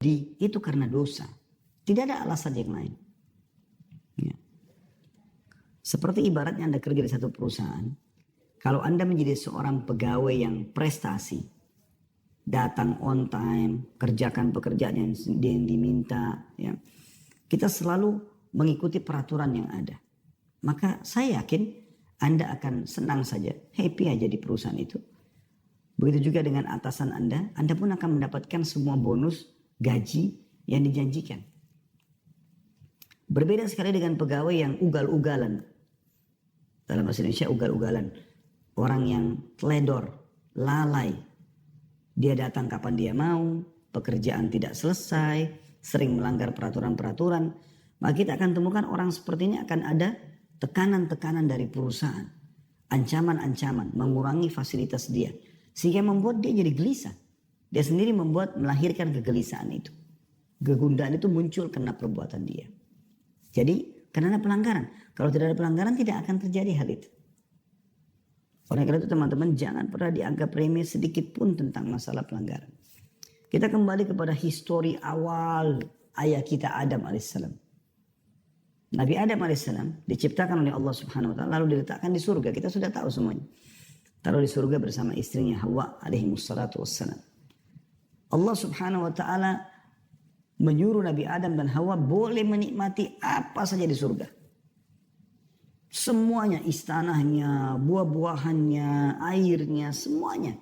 itu karena dosa. Tidak ada alasan yang lain. Ya. Seperti ibaratnya Anda kerja di satu perusahaan. Kalau Anda menjadi seorang pegawai yang prestasi, datang on time, kerjakan pekerjaan yang diminta, ya, kita selalu mengikuti peraturan yang ada. Maka saya yakin Anda akan senang saja, happy aja di perusahaan itu. Begitu juga dengan atasan Anda pun akan mendapatkan semua bonus, gaji yang dijanjikan. Berbeda sekali dengan pegawai yang ugal-ugalan. Dalam bahasa Indonesia ugal-ugalan. Orang yang teledor, lalai. Dia datang kapan dia mau, pekerjaan tidak selesai, sering melanggar peraturan-peraturan. Maka kita akan temukan orang seperti ini akan ada tekanan-tekanan dari perusahaan. Ancaman-ancaman, mengurangi fasilitas dia. Sehingga membuat dia jadi gelisah. Dia sendiri melahirkan kegelisahan itu. Kegundahan itu muncul karena perbuatan dia. Jadi karena ada pelanggaran. Kalau tidak ada pelanggaran tidak akan terjadi hal itu. Oleh karena itu teman-teman jangan pernah dianggap remeh sedikit pun tentang masalah pelanggaran. Kita kembali kepada histori awal ayah kita Adam alaihissalam. Nabi Adam alaihissalam diciptakan oleh Allah subhanahu wa ta'ala lalu diletakkan di surga. Kita sudah tahu semuanya. Taruh di surga bersama istrinya Hawa alaihimussalatu wassalam. Allah subhanahu wa ta'ala menyuruh Nabi Adam dan Hawa boleh menikmati apa saja di surga. Semuanya, istanahnya, buah-buahannya, airnya, semuanya.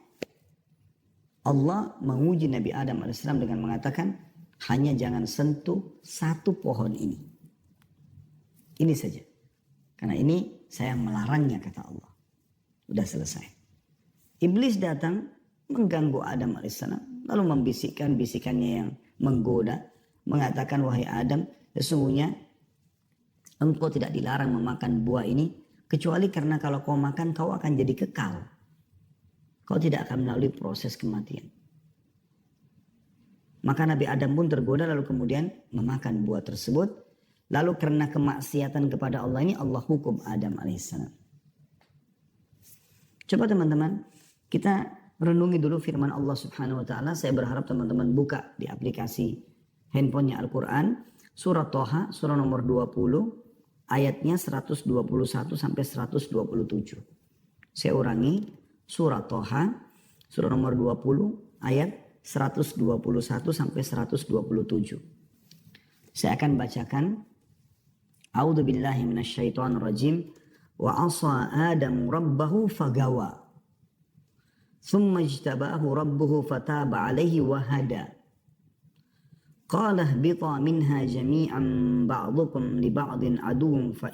Allah menguji Nabi Adam AS dengan mengatakan, hanya jangan sentuh satu pohon ini. Ini saja. Karena ini saya melarangnya kata Allah. Udah selesai. Iblis datang mengganggu Adam AS. Lalu membisikkan bisikannya yang menggoda. Mengatakan wahai Adam sesungguhnya engkau tidak dilarang memakan buah ini. Kecuali karena kalau kau makan kau akan jadi kekal. Kau tidak akan melalui proses kematian. Maka Nabi Adam pun tergoda lalu kemudian memakan buah tersebut. Lalu karena kemaksiatan kepada Allah ini Allah hukum Adam alaihissalam. Coba teman-teman kita renungi dulu firman Allah subhanahu wa ta'ala. Saya berharap teman-teman buka di aplikasi handphonenya Al-Quran. Surah Toha, surah nomor 20. Ayatnya 121 sampai 127. Saya ulangi. Surah Toha, surah nomor 20. Ayat 121 sampai 127. Saya akan bacakan. A'udzu billahi minasyaitonir rajim. Wa asa Adam rabbahu fagawa. Thumma ijtabahu rabbuhu fataba alaihi wahada. Qala ihbita minha jami'an ba'dukum li ba'din aduwwun fa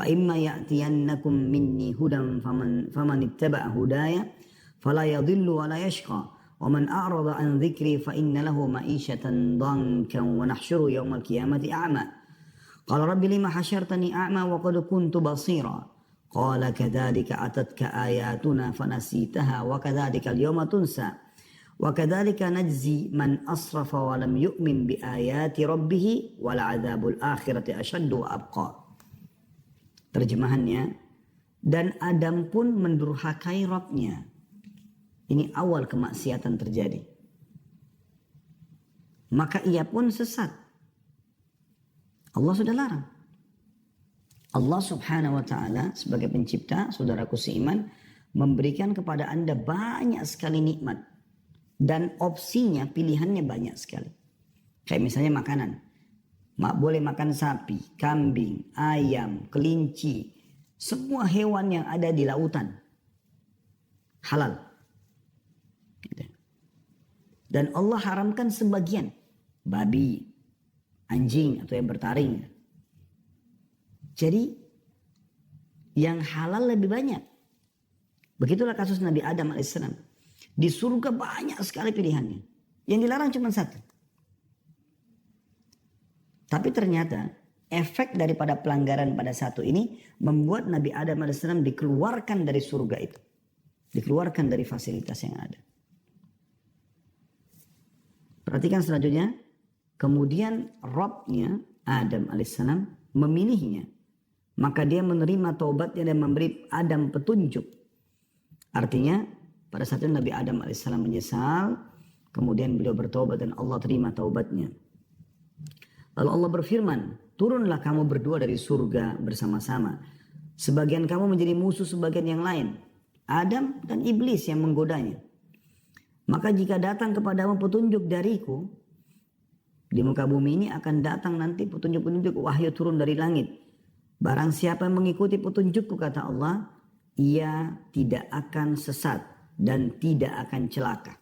imma ya'tiyannakum minni hudan faman ittaba'a hudaya fala yadhillu wa la yashqa wa man a'rada an dhikri fa inna lahu ma'ishatan dhankan wa nahsyuru yawmal qiyamati a'ma. Qala rabbi lima hasyartani a'ma wa qad kuntu basira. Qala kadzalika atatka ayatuna fanasitaha wa kadzalika al-yawma tunsa wa kadzalika najzi man asrafa wa lam yu'min bi ayati rabbih wal 'adzabul akhirati ashaddu wa abqa. Terjemahannya, dan Adam pun mendurhakai Rabbnya. Ini awal kemaksiatan terjadi. Maka ia pun sesat. Allah sudah larang. Allah subhanahu wa ta'ala sebagai pencipta, saudaraku seiman, memberikan kepada Anda banyak sekali nikmat. Dan opsinya, pilihannya banyak sekali. Kayak misalnya makanan. Boleh makan sapi, kambing, ayam, kelinci. Semua hewan yang ada di lautan. Halal. Dan Allah haramkan sebagian. Babi, anjing atau yang bertaring. Jadi yang halal lebih banyak. Begitulah kasus Nabi Adam AS. Di surga banyak sekali pilihannya. Yang dilarang cuma satu. Tapi ternyata efek daripada pelanggaran pada satu ini membuat Nabi Adam AS dikeluarkan dari surga itu. Dikeluarkan dari fasilitas yang ada. Perhatikan selanjutnya. Kemudian Rabbnya Adam AS memilihnya. Maka dia menerima taubatnya dan memberi Adam petunjuk. Artinya pada saat itu Nabi Adam AS menyesal. Kemudian beliau bertaubat dan Allah terima taubatnya. Lalu Allah berfirman, turunlah kamu berdua dari surga bersama-sama. Sebagian kamu menjadi musuh sebagian yang lain. Adam dan iblis yang menggodanya. Maka jika datang kepadamu petunjuk dariku, di muka bumi ini akan datang nanti petunjuk-petunjuk wahyu turun dari langit. Barang siapa yang mengikuti petunjukku, kata Allah, ia tidak akan sesat dan tidak akan celaka.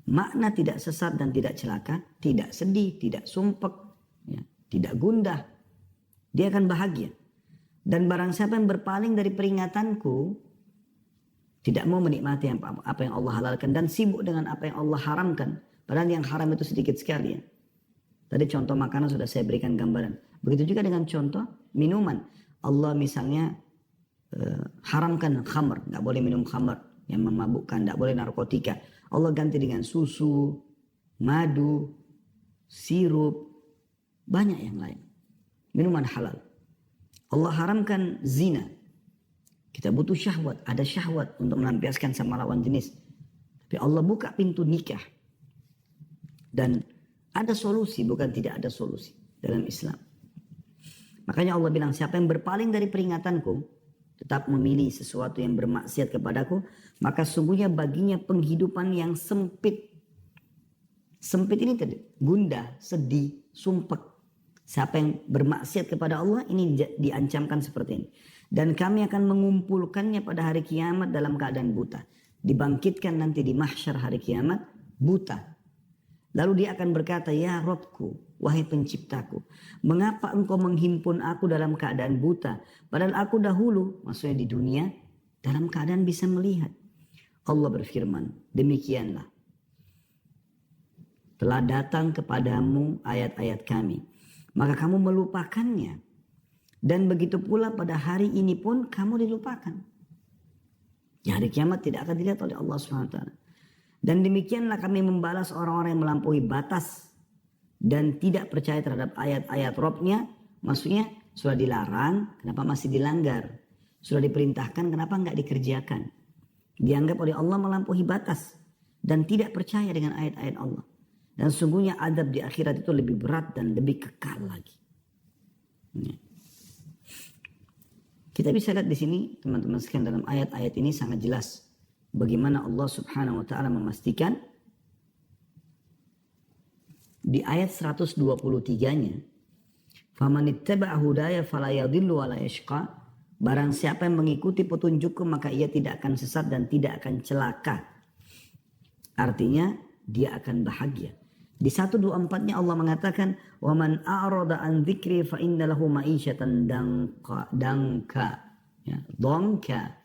Makna tidak sesat dan tidak celaka, tidak sedih, tidak sumpek, ya, tidak gundah. Dia akan bahagia. Dan barang siapa yang berpaling dari peringatanku, tidak mau menikmati apa yang Allah halalkan dan sibuk dengan apa yang Allah haramkan. Padahal yang haram itu sedikit sekali ya. Tadi contoh makanan sudah saya berikan gambaran. Begitu juga dengan contoh minuman. Allah misalnya haramkan khamr, nggak boleh minum khamr yang memabukkan, nggak boleh narkotika. Allah ganti dengan susu, madu, sirup, banyak yang lain. Minuman halal. Allah haramkan zina. Kita butuh syahwat, ada syahwat untuk melampiaskan sama lawan jenis. Tapi Allah buka pintu nikah. Dan ada solusi, bukan tidak ada solusi dalam Islam. Makanya Allah bilang, siapa yang berpaling dari peringatanku, tetap memilih sesuatu yang bermaksiat kepadaku, maka sungguhnya baginya penghidupan yang sempit. Sempit ini tadi, gundah, sedih, sumpek. Siapa yang bermaksiat kepada Allah, ini diancamkan seperti ini. Dan kami akan mengumpulkannya pada hari kiamat dalam keadaan buta. Dibangkitkan nanti di mahsyar hari kiamat, buta. Lalu dia akan berkata, ya Robku, wahai penciptaku, mengapa engkau menghimpun aku dalam keadaan buta? Padahal aku dahulu, maksudnya di dunia, dalam keadaan bisa melihat. Allah berfirman, demikianlah. Telah datang kepadamu ayat-ayat kami. Maka kamu melupakannya. Dan begitu pula pada hari ini pun kamu dilupakan. Ya, hari kiamat tidak akan dilihat oleh Allah SWT. Dan demikianlah kami membalas orang-orang yang melampaui batas dan tidak percaya terhadap ayat-ayat Rabb-nya. Maksudnya sudah dilarang, kenapa masih dilanggar? Sudah diperintahkan, kenapa enggak dikerjakan? Dianggap oleh Allah melampaui batas dan tidak percaya dengan ayat-ayat Allah. Dan sungguhnya adab di akhirat itu lebih berat dan lebih kekal lagi. Kita bisa lihat di sini teman-teman sekalian, dalam ayat-ayat ini sangat jelas bagaimana Allah Subhanahu wa taala memastikan di ayat 123-nya, "Faman ittaba'a hudaya fala yadhillu wa la yashqa." Barang siapa yang mengikuti petunjukku maka ia tidak akan sesat dan tidak akan celaka. Artinya dia akan bahagia. Di 124-nya Allah mengatakan, "Wa man a'rada an dzikri fa inna lahu ma'isyatan danka." Ya, dongka.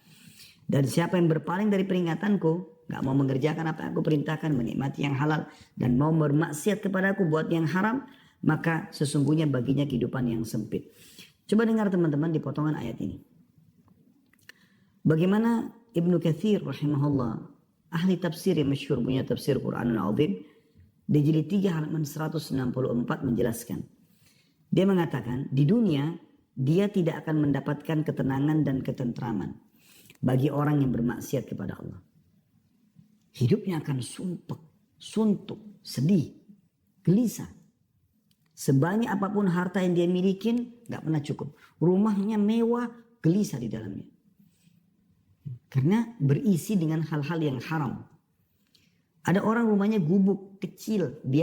Dan siapa yang berpaling dari peringatanku, gak mau mengerjakan apa yang aku perintahkan, menikmati yang halal, dan mau bermaksiat kepadaku buat yang haram, maka sesungguhnya baginya kehidupan yang sempit. Coba dengar teman-teman di potongan ayat ini. Bagaimana Ibnu Katsir rahimahullah, ahli tafsir yang masyhur, punya tafsir Quranul Azim, di jilid 3 halaman 164 menjelaskan. Dia mengatakan di dunia dia tidak akan mendapatkan ketenangan dan ketentraman bagi orang yang bermaksiat kepada Allah. Hidupnya akan sumpek, suntuk, sedih, gelisah. Sebanyak apapun harta yang dia milikin gak pernah cukup. Rumahnya mewah, gelisah di dalamnya. Karena berisi dengan hal-hal yang haram. Ada orang rumahnya gubuk, kecil, biasa.